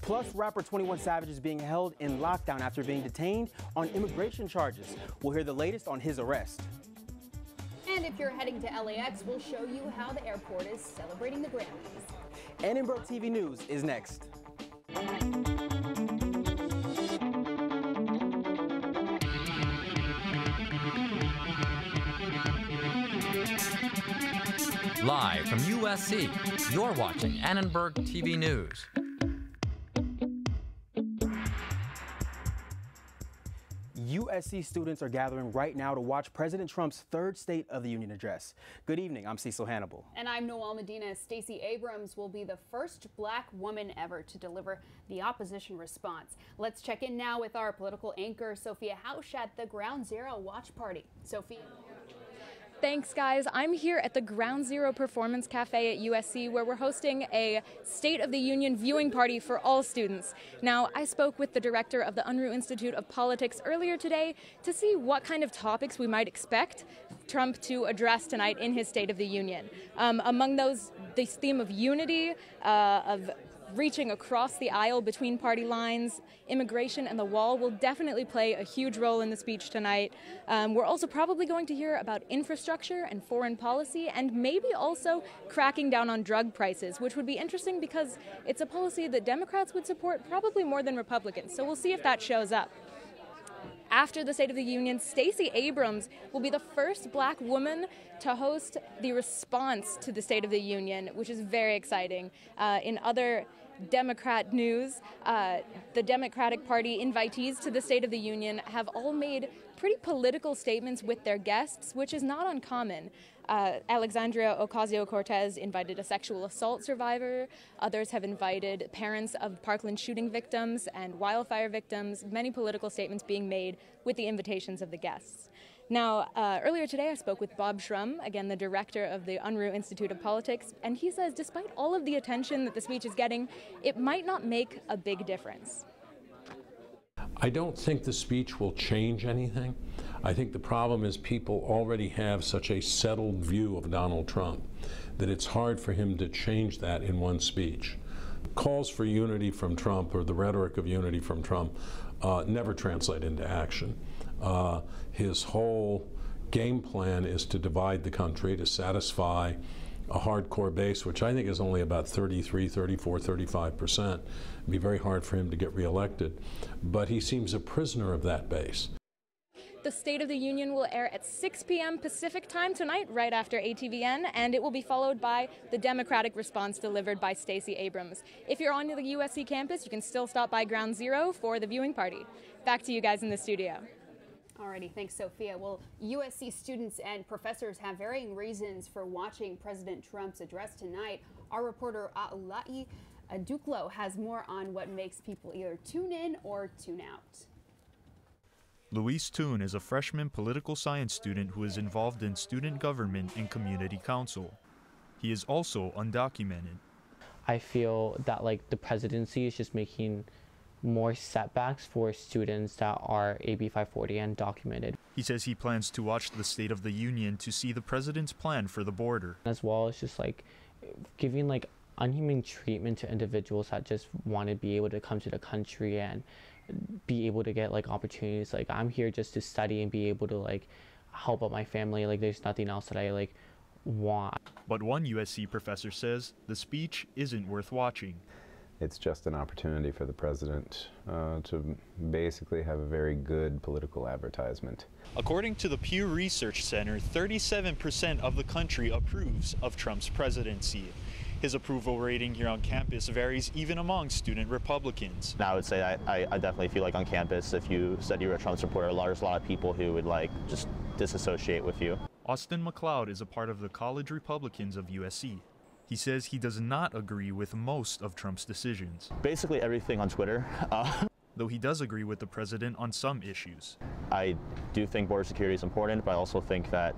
Plus, rapper 21 Savage is being held in lockdown after being detained on immigration charges. We'll hear the latest on his arrest. And if you're heading to LAX, we'll show you how the airport is celebrating the Grammys. Annenberg TV News is next. Live from USC, you're watching Annenberg TV News. USC students are gathering right now to watch President Trump's third State of the Union address. Good evening, I'm Cecil Hannibal. And I'm Noelle Medina. Stacey Abrams will be the first black woman ever to deliver the opposition response. Let's check in now with our political anchor, Sophia Hausch, at the Ground Zero watch party. Sophia. Thanks, guys. I'm here at the Ground Zero Performance Cafe at USC, where we're hosting a State of the Union viewing party for all students. Now, I spoke with the director of the Unruh Institute of Politics earlier today to see what kind of topics we might expect Trump to address tonight in his State of the Union. Among those, this theme of unity, of reaching across the aisle between party lines, immigration and the wall will definitely play a huge role in the speech tonight. We're also probably going to hear about infrastructure and foreign policy, and maybe also cracking down on drug prices, which would be interesting because it's a policy that Democrats would support probably more than Republicans. So we'll see if that shows up. After the State of the Union, Stacey Abrams will be the first black woman to host the response to the State of the Union, which is very exciting. In other Democrat news, the Democratic Party invitees to the State of the Union have all made pretty political statements with their guests, which is not uncommon. Alexandria Ocasio-Cortez invited a sexual assault survivor. Others have invited parents of Parkland shooting victims and wildfire victims, many political statements being made with the invitations of the guests. Now, earlier today I spoke with Bob Shrum, again the director of the Unruh Institute of Politics, and he says despite all of the attention that the speech is getting, it might not make a big difference. I don't think the speech will change anything. I think the problem is people already have such a settled view of Donald Trump that it's hard for him to change that in one speech. Calls for unity from Trump, or the rhetoric of unity from Trump, never translate into action. His whole game plan is to divide the country, to satisfy a hardcore base, which I think is only about 33, 34, 35%. It'd be very hard for him to get reelected. But he seems a prisoner of that base. The State of the Union will air at 6 p.m. Pacific time tonight, right after ATVN, and it will be followed by the Democratic response delivered by Stacey Abrams. If you're on the USC campus, you can still stop by Ground Zero for the viewing party. Back to you guys in the studio. Alrighty, thanks, Sophia. Well, USC students and professors have varying reasons for watching President Trump's address tonight. Our reporter Aulai Duklo has more on what makes people either tune in or tune out. Luis Toon is a freshman political science student who is involved in student government and community council. He is also undocumented. I feel that the presidency is just making more setbacks for students that are AB 540 undocumented. He says he plans to watch the State of the Union to see the president's plan for the border. As well as just giving unhuman treatment to individuals that just want to be able to come to the country and be able to get opportunities. I'm here just to study and be able to help out my family. There's nothing else that I want. But one USC professor says the speech isn't worth watching. It's just an opportunity for the president to basically have a very good political advertisement. According to the Pew Research Center, 37% of the country approves of Trump's presidency. His approval rating here on campus varies even among student Republicans. Now, I would say I definitely feel on campus, if you said you were a Trump supporter, there's a lot of people who would just disassociate with you. Austin McLeod is a part of the college Republicans of USC. He says he does not agree with most of Trump's decisions. Basically everything on Twitter. Though he does agree with the president on some issues. I do think border security is important, but I also think that,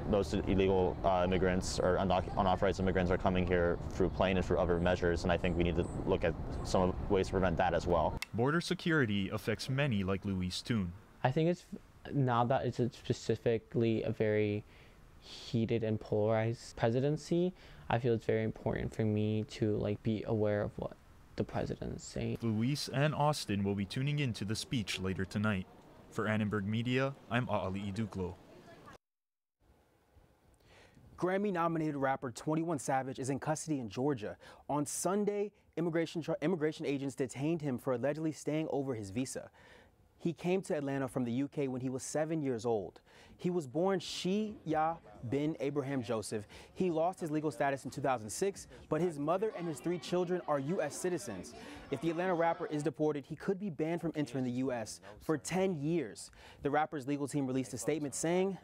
most illegal immigrants or unauthorized immigrants are coming here through plane and through other measures, and I think we need to look at some ways to prevent that as well. Border security affects many like Luis Toon. I think it's, now that it's specifically a very heated and polarized presidency, I feel it's very important for me to be aware of what the president is saying. Luis and Austin will be tuning in to the speech later tonight. For Annenberg Media, I'm Ali Duklo. Grammy-nominated rapper 21 Savage is in custody in Georgia. On Sunday, immigration agents detained him for allegedly staying over his visa. He came to Atlanta from the UK when he was 7 years old. He was born Shia bin Abraham Joseph. He lost his legal status in 2006, but his mother and his 3 children are U.S. citizens. If the Atlanta rapper is deported, he could be banned from entering the U.S. for 10 years. The rapper's legal team released a statement saying,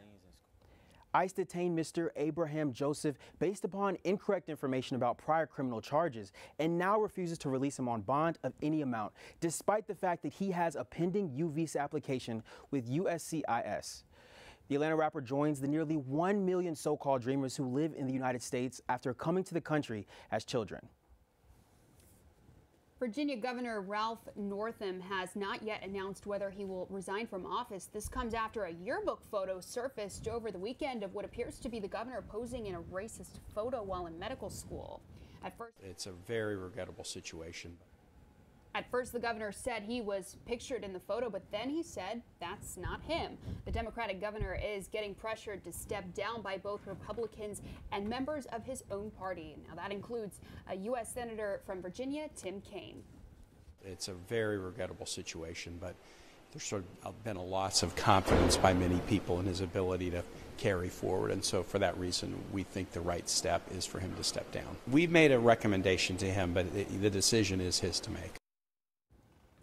ICE detained Mr. Abraham Joseph based upon incorrect information about prior criminal charges and now refuses to release him on bond of any amount, despite the fact that he has a pending U visa application with USCIS. The Atlanta rapper joins the nearly 1 million so-called dreamers who live in the United States after coming to the country as children. Virginia Governor Ralph Northam has not yet announced whether he will resign from office. This comes after a yearbook photo surfaced over the weekend of what appears to be the governor posing in a racist photo while in medical school. At first, it's a very regrettable situation. At first, the governor said he was pictured in the photo, but then he said that's not him. The Democratic governor is getting pressured to step down by both Republicans and members of his own party. Now, that includes a U.S. Senator from Virginia, Tim Kaine. It's a very regrettable situation, but there's sort of been a loss of confidence by many people in his ability to carry forward, and so for that reason we think the right step is for him to step down. We've made a recommendation to him, but the decision is his to make.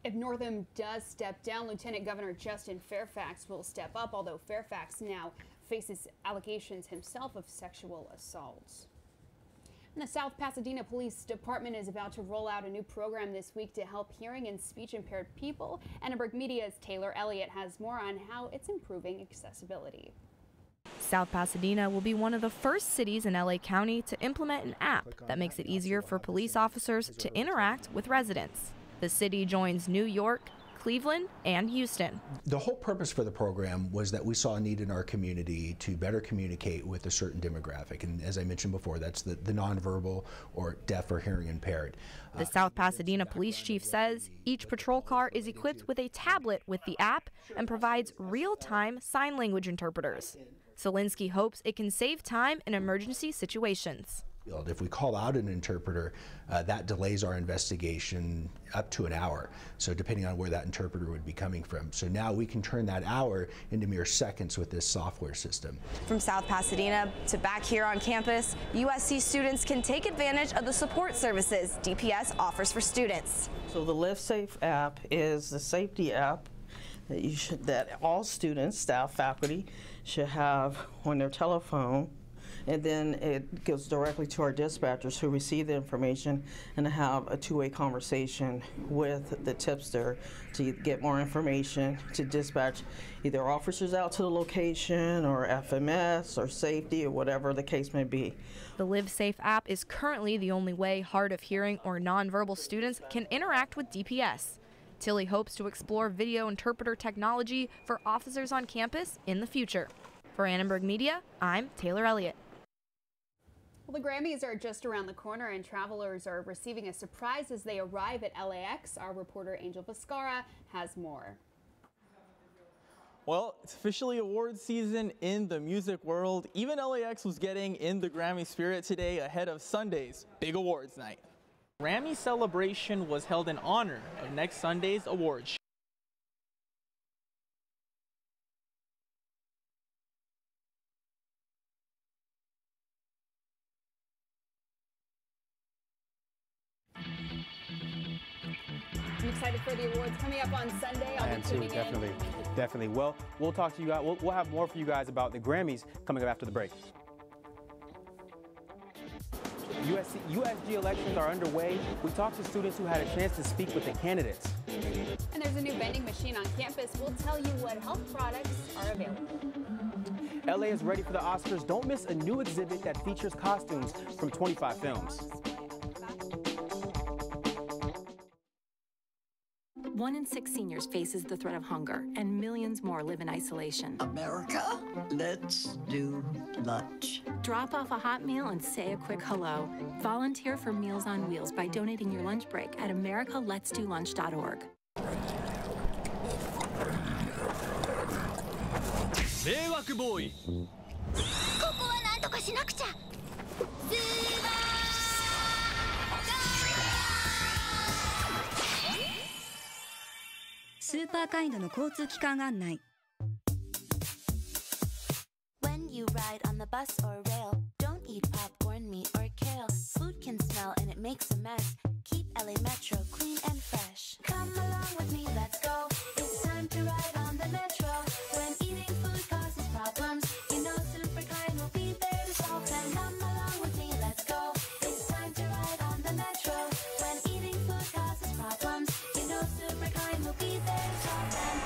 If Northam does step down, Lieutenant Governor Justin Fairfax will step up, although Fairfax now faces allegations himself of sexual assaults. And the South Pasadena Police Department is about to roll out a new program this week to help hearing and speech impaired people. Annenberg Media's Taylor Elliott has more on how it's improving accessibility. South Pasadena will be one of the first cities in LA County to implement an app that makes it easier for police officers to interact with residents. The city joins New York, Cleveland, and Houston. The whole purpose for the program was that we saw a need in our community to better communicate with a certain demographic. And as I mentioned before, that's the nonverbal or deaf or hearing impaired. The South Pasadena police chief says each patrol car is equipped with a tablet with the app and provides real-time sign language interpreters. Solinsky hopes it can save time in emergency situations. If we call out an interpreter, that delays our investigation up to an hour. So depending on where that interpreter would be coming from. So now we can turn that hour into mere seconds with this software system. From South Pasadena to back here on campus, USC students can take advantage of the support services DPS offers for students. So the LiveSafe app is the safety app that all students, staff, faculty should have on their telephone. And then it goes directly to our dispatchers who receive the information and have a two-way conversation with the tipster to get more information to dispatch either officers out to the location or FMS or safety or whatever the case may be. The LiveSafe app is currently the only way hard of hearing or nonverbal students can interact with DPS. Tilly hopes to explore video interpreter technology for officers on campus in the future. For Annenberg Media, I'm Taylor Elliott. Well, the Grammys are just around the corner and travelers are receiving a surprise as they arrive at LAX. Our reporter Angel Viscara has more. Well, it's officially awards season in the music world. Even LAX was getting in the Grammy spirit today ahead of Sunday's big awards night. Grammy celebration was held in honor of next Sunday's awards show. I'm excited for the awards coming up on Sunday. I am too, definitely. Well, we'll talk to you guys. We'll have more for you guys about the Grammys coming up after the break. USG elections are underway. We talked to students who had a chance to speak with the candidates. And there's a new vending machine on campus. We'll tell you what health products are available. LA is ready for the Oscars. Don't miss a new exhibit that features costumes from 25 films. 1 in 6 seniors faces the threat of hunger, and millions more live in isolation. America, let's do lunch. Drop off a hot meal and say a quick hello. Volunteer for Meals on Wheels by donating your lunch break at americaletsdolunch.org. 迷惑ボーイ。ここは何とかしなくちゃ。スーパーカインドの交通機関案内。 When you ride on the bus or rail, don't eat popcorn, meat, or kale. Food can smell and it makes a mess. Keep LA Metro clean and fresh. Come along with me, let's go. It's time to ride on the Metro. When eating food causes problems, you know Superkind will be there to solve them. Come along with me, let's go. It's time to ride on the Metro. When eating food causes problems, you know Superkind will be there to solve them.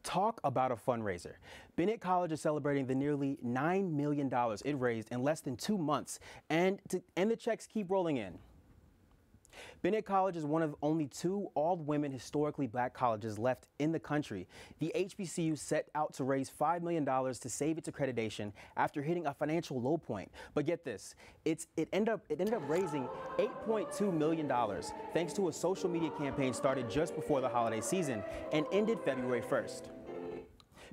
Talk about a fundraiser. Bennett College is celebrating the nearly $9 million it raised in less than 2 months, and the checks keep rolling in. Bennett College is one of only 2 all-women historically black colleges left in the country. The HBCU set out to raise $5 million to save its accreditation after hitting a financial low point. But get this, it ended up raising $8.2 million thanks to a social media campaign started just before the holiday season and ended February 1st.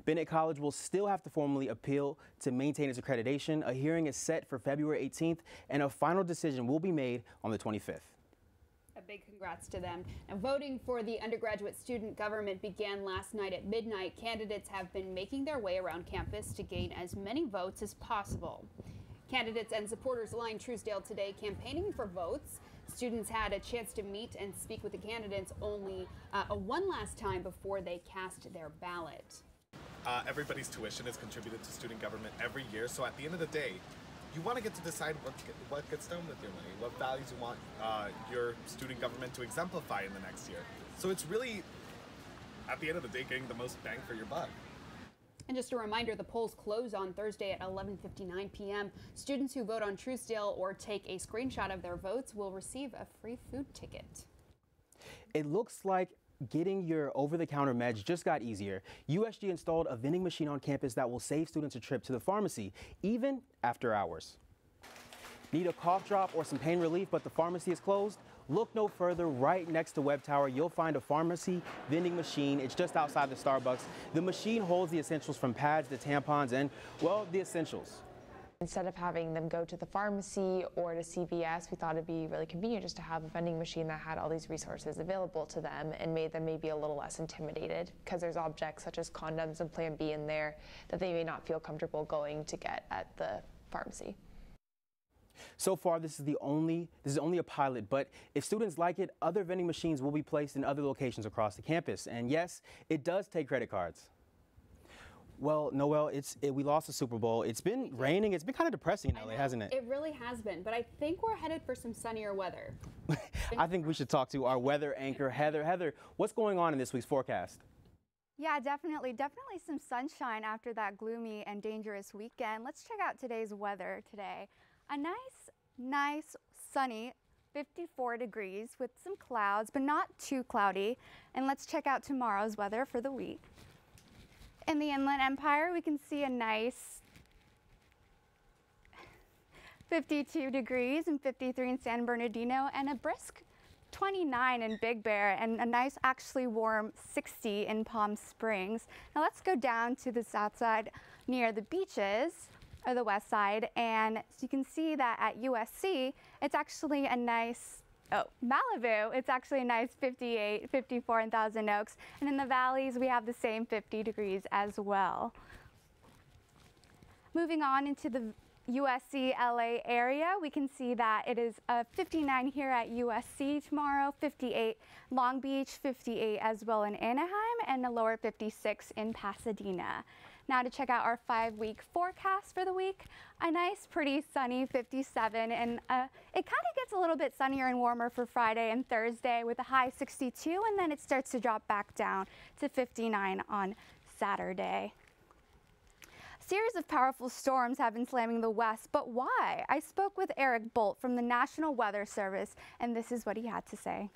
Bennett College will still have to formally appeal to maintain its accreditation. A hearing is set for February 18th, and a final decision will be made on the 25th. A big congrats to them. Now, voting for the undergraduate student government began last night at midnight. Candidates have been making their way around campus to gain as many votes as possible. Candidates and supporters lined Truesdale today campaigning for votes. Students had a chance to meet and speak with the candidates only one last time before they cast their ballot. Everybody's tuition is contributed to student government every year, so at the end of the day, you want to get to decide what gets done with your money, what values you want your student government to exemplify in the next year. So it's really, at the end of the day, getting the most bang for your buck. And just a reminder, the polls close on Thursday at 11:59 p.m. Students who vote on Truesdale or take a screenshot of their votes will receive a free food ticket. It looks like getting your over-the-counter meds just got easier. USG installed a vending machine on campus that will save students a trip to the pharmacy, even after hours. Need a cough drop or some pain relief, but the pharmacy is closed? Look no further. Right next to Webb Tower, you'll find a pharmacy vending machine. It's just outside the Starbucks. The machine holds the essentials from pads to tampons and, well, the essentials. Instead of having them go to the pharmacy or to CVS, we thought it'd be really convenient just to have a vending machine that had all these resources available to them and made them maybe a little less intimidated, because there's objects such as condoms and Plan B in there that they may not feel comfortable going to get at the pharmacy. So far, this is only a pilot, but if students like it, other vending machines will be placed in other locations across the campus. And yes, it does take credit cards. Well, Noelle, we lost the Super Bowl. It's been raining. It's been kind of depressing in LA, hasn't it? It really has been, but I think we're headed for some sunnier weather. I think we should talk to our weather anchor, Heather. Heather, what's going on in this week's forecast? Yeah, definitely some sunshine after that gloomy and dangerous weekend. Let's check out today's weather today. A nice sunny 54 degrees with some clouds, but not too cloudy. And let's check out tomorrow's weather for the week. In the Inland Empire, we can see a nice 52 degrees and 53 in San Bernardino, and a brisk 29 in Big Bear, and a nice, actually warm 60 in Palm Springs. Now let's go down to the south side near the beaches, or the west side, and so you can see that at USC, it's actually a nice Malibu, it's actually a nice 58, 54 in Thousand Oaks. And in the valleys, we have the same 50 degrees as well. Moving on into the USC LA area, we can see that it is 59 here at USC tomorrow, 58 Long Beach, 58 as well in Anaheim, and a lower 56 in Pasadena. Now to check out our 5-week forecast for the week, a nice, pretty sunny 57, and it kind of gets a little bit sunnier and warmer for Friday and Thursday with a high 62, and then it starts to drop back down to 59 on Saturday. A series of powerful storms have been slamming the West, but why? I spoke with Eric Bolt from the National Weather Service, and this is what he had to say.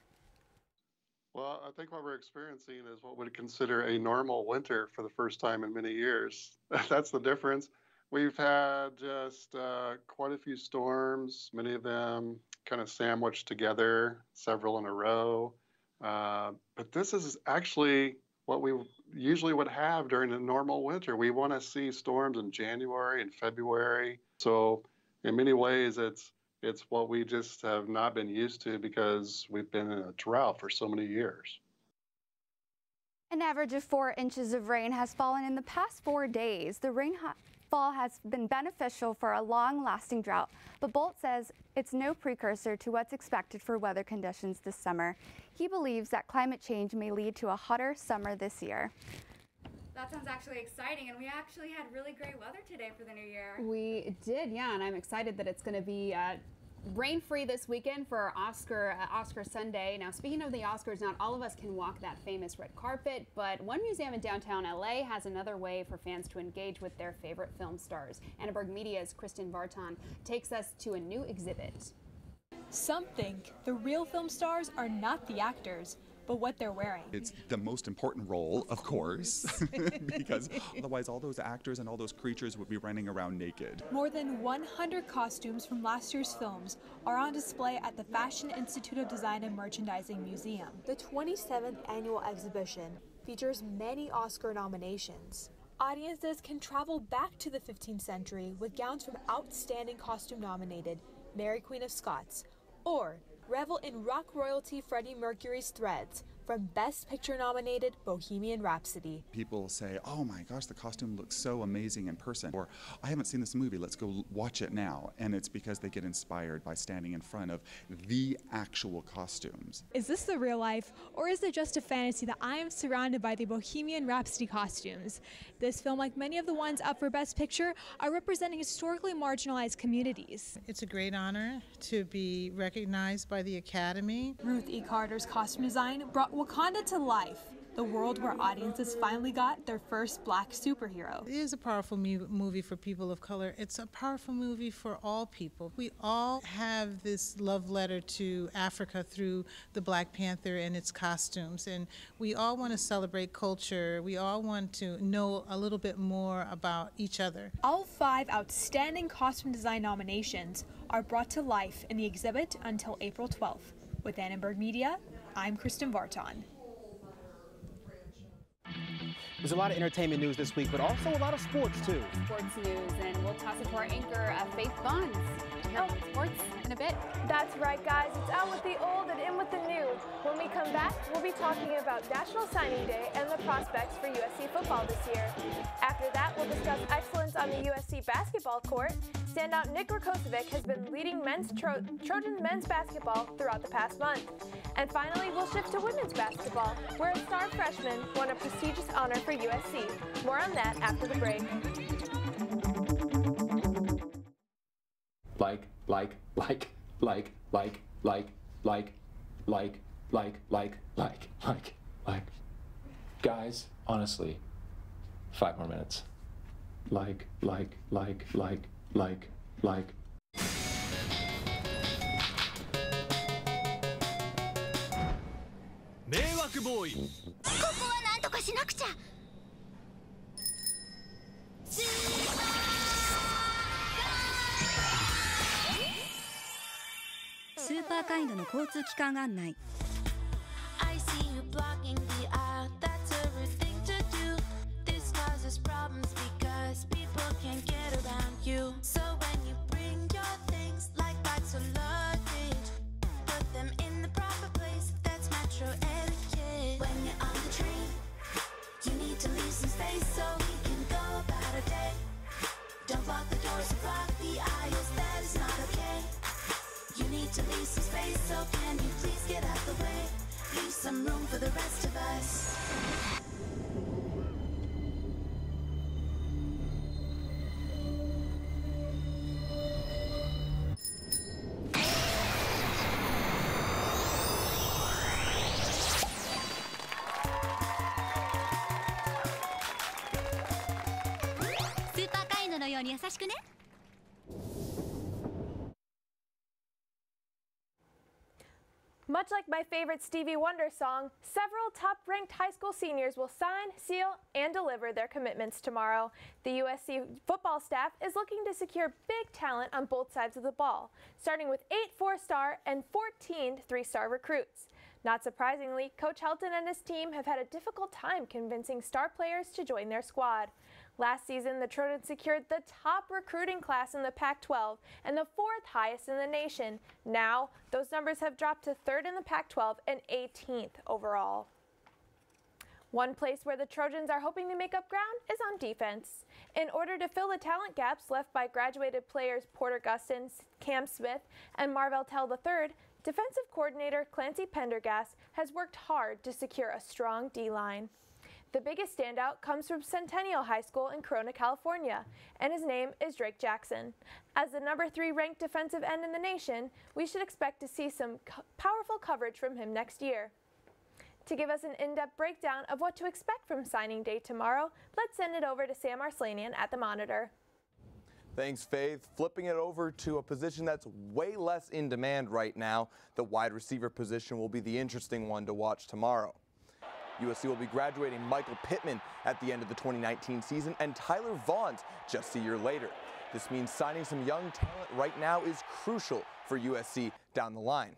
Well, I think what we're experiencing is what we'd consider a normal winter for the first time in many years. That's the difference. We've had just quite a few storms, many of them kind of sandwiched together, several in a row. But this is actually what we usually would have during a normal winter. We want to see storms in January and February. So in many ways, it's what we just have not been used to because we've been in a drought for so many years. An average of 4 inches of rain has fallen in the past 4 days. The rainfall has been beneficial for a long-lasting drought, but Bolt says it's no precursor to what's expected for weather conditions this summer. He believes that climate change may lead to a hotter summer this year. That sounds actually exciting, and we actually had really great weather today for the new year. We did, yeah, and I'm excited that it's going to be rain-free this weekend for Oscar Sunday. Now, speaking of the Oscars, not all of us can walk that famous red carpet, but one museum in downtown LA has another way for fans to engage with their favorite film stars. Annenberg Media's Kristen Vartan takes us to a new exhibit. Some think the real film stars are not the actors, but what they're wearing. It's the most important role, of course, because otherwise all those actors and all those creatures would be running around naked. More than 100 costumes from last year's films are on display at the Fashion Institute of Design and Merchandising Museum. The 27th annual exhibition features many Oscar nominations. Audiences can travel back to the 15th century with gowns from outstanding costume nominated Mary Queen of Scots, or revel in rock royalty Freddie Mercury's threads from Best Picture nominated Bohemian Rhapsody. People say, oh my gosh, the costume looks so amazing in person, or I haven't seen this movie, let's go watch it now. And it's because they get inspired by standing in front of the actual costumes. Is this the real life, or is it just a fantasy that I am surrounded by the Bohemian Rhapsody costumes? This film, like many of the ones up for Best Picture, are representing historically marginalized communities. It's a great honor to be recognized by the Academy. Ruth E. Carter's costume design brought Wakanda to life, the world where audiences finally got their first black superhero. It is a powerful movie for people of color. It's a powerful movie for all people. We all have this love letter to Africa through the Black Panther and its costumes, and we all want to celebrate culture. We all want to know a little bit more about each other. All 5 outstanding costume design nominations are brought to life in the exhibit until April 12th. With Annenberg Media, I'm Kristen Vartan. There's a lot of entertainment news this week, but also a lot of sports, too. Sports news, and we'll toss it to our anchor, Faith Bonds. Sports in a bit. That's right, guys. It's out with the old and in with the new. When we come back, we'll be talking about National Signing Day and the prospects for USC football this year. After that, we'll discuss excellence on the USC basketball court. Standout Nick Rakocevic has been leading Trojan men's basketball throughout the past month. And finally, we'll shift to women's basketball, where a star freshman won a prestigious honor for USC. More on that after the break. Guys, honestly, 5 more minutes. Like. 迷惑ボーイ。ここはなんとかしなくちゃ。スーパーカインドの交通機関案内。I see you blocking the aisle. That's a rude thing to do. This causes problems because people can't get around you. So when you bring your things like bags or luggage, put them in the proper place. That's metro etiquette. When you're on the train, you need to leave some space so we can go about our day. Don't block the doors or block the aisle. the rest of us. Much like my favorite Stevie Wonder song, several top-ranked high school seniors will sign, seal, and deliver their commitments tomorrow. The USC football staff is looking to secure big talent on both sides of the ball, starting with 8 4-star and 14 3-star recruits. Not surprisingly, Coach Helton and his team have had a difficult time convincing star players to join their squad. Last season, the Trojans secured the top recruiting class in the Pac-12 and the 4th highest in the nation. Now, those numbers have dropped to 3rd in the Pac-12 and 18th overall. One place where the Trojans are hoping to make up ground is on defense. In order to fill the talent gaps left by graduated players Porter Gustin, Cam Smith, and Marvell Tell III, defensive coordinator Clancy Pendergast has worked hard to secure a strong D-line. The biggest standout comes from Centennial High School in Corona, California, and his name is Drake Jackson. As the number 3 ranked defensive end in the nation, we should expect to see some powerful coverage from him next year. To give us an in-depth breakdown of what to expect from signing day tomorrow, let's send it over to Sam Arslanian at the Monitor. Thanks, Faith. Flipping it over to a position that's way less in demand right now, the wide receiver position will be the interesting one to watch tomorrow. USC will be graduating Michael Pittman at the end of the 2019 season and Tyler Vaughn just a year later. This means signing some young talent right now is crucial for USC down the line,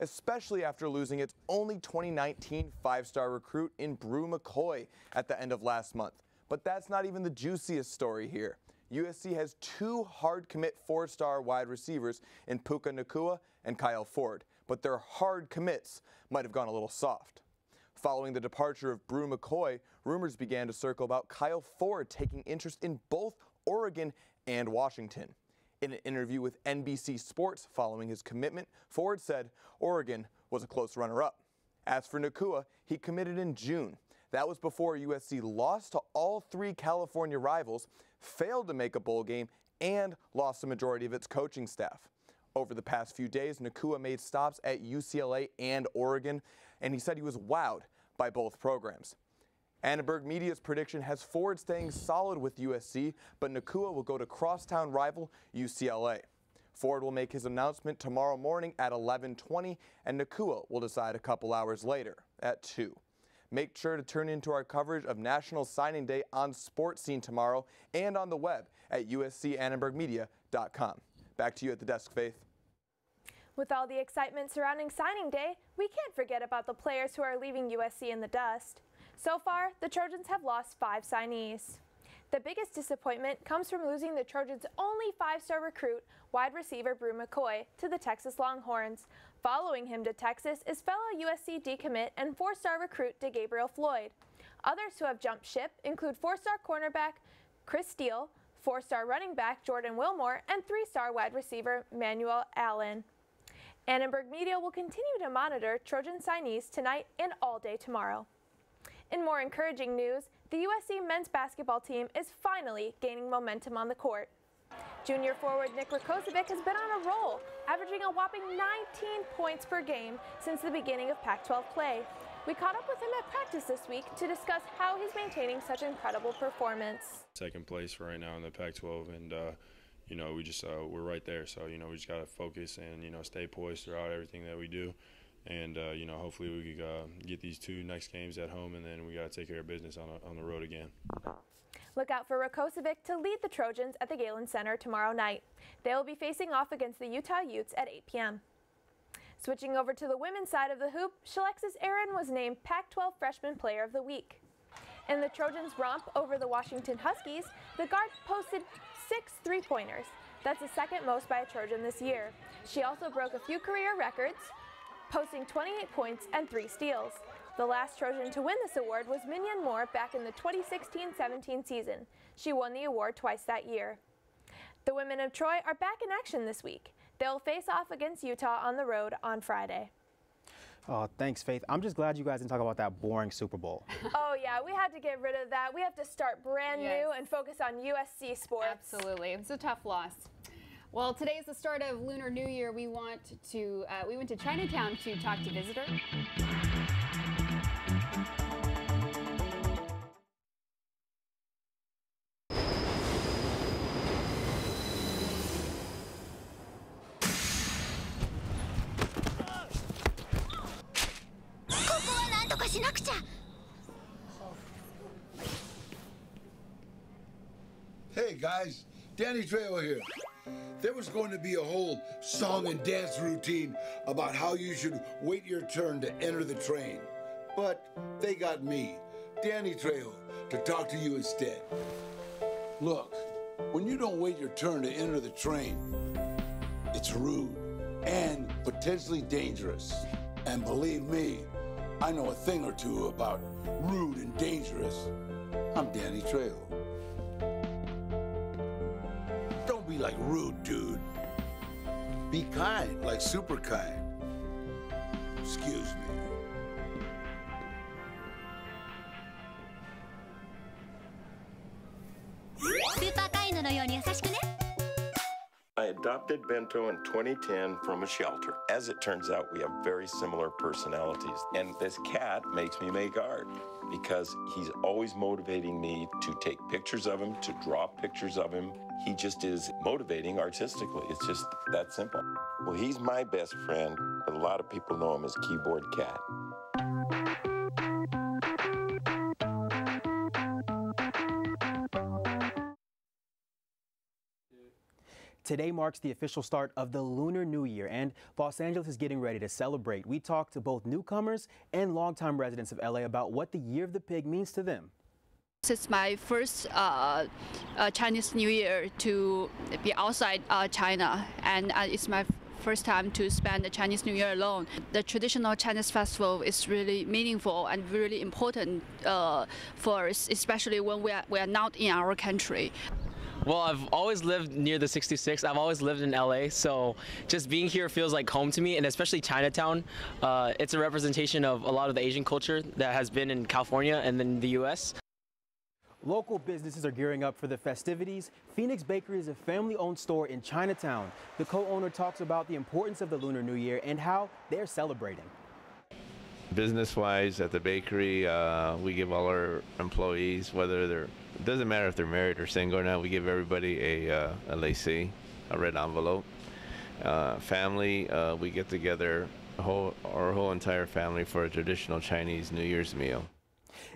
especially after losing its only 2019 5-star recruit in Brew McCoy at the end of last month. But that's not even the juiciest story here. USC has 2 hard commit 4-star wide receivers in Puka Nacua and Kyle Ford, but their hard commits might have gone a little soft. Following the departure of Brew McCoy, rumors began to circle about Kyle Ford taking interest in both Oregon and Washington. In an interview with NBC Sports following his commitment, Ford said Oregon was a close runner-up. As for Nacua, he committed in June. That was before USC lost to all 3 California rivals, failed to make a bowl game, and lost the majority of its coaching staff. Over the past few days, Nacua made stops at UCLA and Oregon, and he said he was wowed by both programs. Annenberg Media's prediction has Ford staying solid with USC, but Nacua will go to crosstown rival UCLA. Ford will make his announcement tomorrow morning at 11:20, and Nacua will decide a couple hours later at 2. Make sure to tune into our coverage of National Signing Day on Sports Scene tomorrow and on the web at uscannenbergmedia.com. Back to you at the desk, Faith. With all the excitement surrounding signing day, we can't forget about the players who are leaving USC in the dust. So far, the Trojans have lost 5 signees. The biggest disappointment comes from losing the Trojans' only 5-star recruit, wide receiver Brew McCoy, to the Texas Longhorns. Following him to Texas is fellow USC decommit and 4-star recruit DeGabriel Floyd. Others who have jumped ship include 4-star cornerback Chris Steele, 4-star running back Jordan Wilmore, and 3-star wide receiver Manuel Allen. Annenberg Media will continue to monitor Trojan signees tonight and all day tomorrow. In more encouraging news, the USC men's basketball team is finally gaining momentum on the court. Junior forward Nick Rakocevic has been on a roll, averaging a whopping 19 points per game since the beginning of Pac-12 play. We caught up with him at practice this week to discuss how he's maintaining such incredible performance. Second place right now in the Pac-12, and you know, we're right there. So, you know, we just got to focus and, you know, stay poised throughout everything that we do. And, you know, hopefully we can get these 2 next games at home, and then we got to take care of business on the road again. Look out for Rakocevic to lead the Trojans at the Galen Center tomorrow night. They will be facing off against the Utah Utes at 8 p.m. Switching over to the women's side of the hoop, Shlitchtman's Aaron was named Pac-12 Freshman Player of the Week. In the Trojans' romp over the Washington Huskies, the guard posted 6 3-pointers. That's the second most by a Trojan this year. She also broke a few career records, posting 28 points and 3 steals. The last Trojan to win this award was Mignon Moore back in the 2016-17 season. She won the award twice that year. The women of Troy are back in action this week. They'll face off against Utah on the road on Friday. Oh, thanks, Faith. I'm just glad you guys didn't talk about that boring Super Bowl. Oh, yeah, we had to get rid of that. We have to start brand new and focus on USC sports. Absolutely. It's a tough loss. Well, today is the start of Lunar New Year. We went to Chinatown to talk to visitors. Hey guys, Danny Trejo here. There was going to be a whole song and dance routine about how you should wait your turn to enter the train. But they got me, Danny Trejo, to talk to you instead. Look, when you don't wait your turn to enter the train, it's rude and potentially dangerous. And believe me, I know a thing or two about rude and dangerous. I'm Danny Trejo. Don't be like rude, dude. Be kind, like super kind. Excuse me. I adopted Bento in 2010 from a shelter. As it turns out, we have very similar personalities. And this cat makes me make art because he's always motivating me to take pictures of him, to draw pictures of him. He just is motivating artistically. It's just that simple. Well, he's my best friend, but a lot of people know him as Keyboard Cat. Today marks the official start of the Lunar New Year, and Los Angeles is getting ready to celebrate. We talked to both newcomers and longtime residents of LA about what the Year of the Pig means to them. This is my first Chinese New Year to be outside China, and it's my first time to spend the Chinese New Year alone. The traditional Chinese festival is really meaningful and really important for us, especially when we are not in our country. Well, I've always lived near the 66. I've always lived in LA, so just being here feels like home to me, and especially Chinatown. It's a representation of a lot of the Asian culture that has been in California and then the U.S. Local businesses are gearing up for the festivities. Phoenix Bakery is a family-owned store in Chinatown. The co-owner talks about the importance of the Lunar New Year and how they're celebrating. Business-wise, at the bakery, we give all our employees, whether they're, it doesn't matter if they're married or single or not, we give everybody a laissez, a red envelope. Family, we get together, our whole entire family for a traditional Chinese New Year's meal.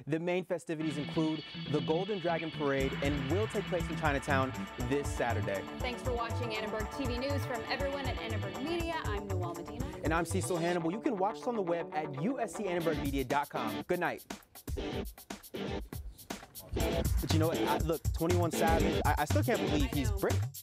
The main festivities include the Golden Dragon Parade and will take place in Chinatown this Saturday. Thanks for watching Annenberg TV News. From everyone at Annenberg Media, I'm Noelle Medina. And I'm Cecil Hannibal. You can watch us on the web at uscannenbergmedia.com. Good night. But you know what? Look, 21 Savage, I still can't believe he's British.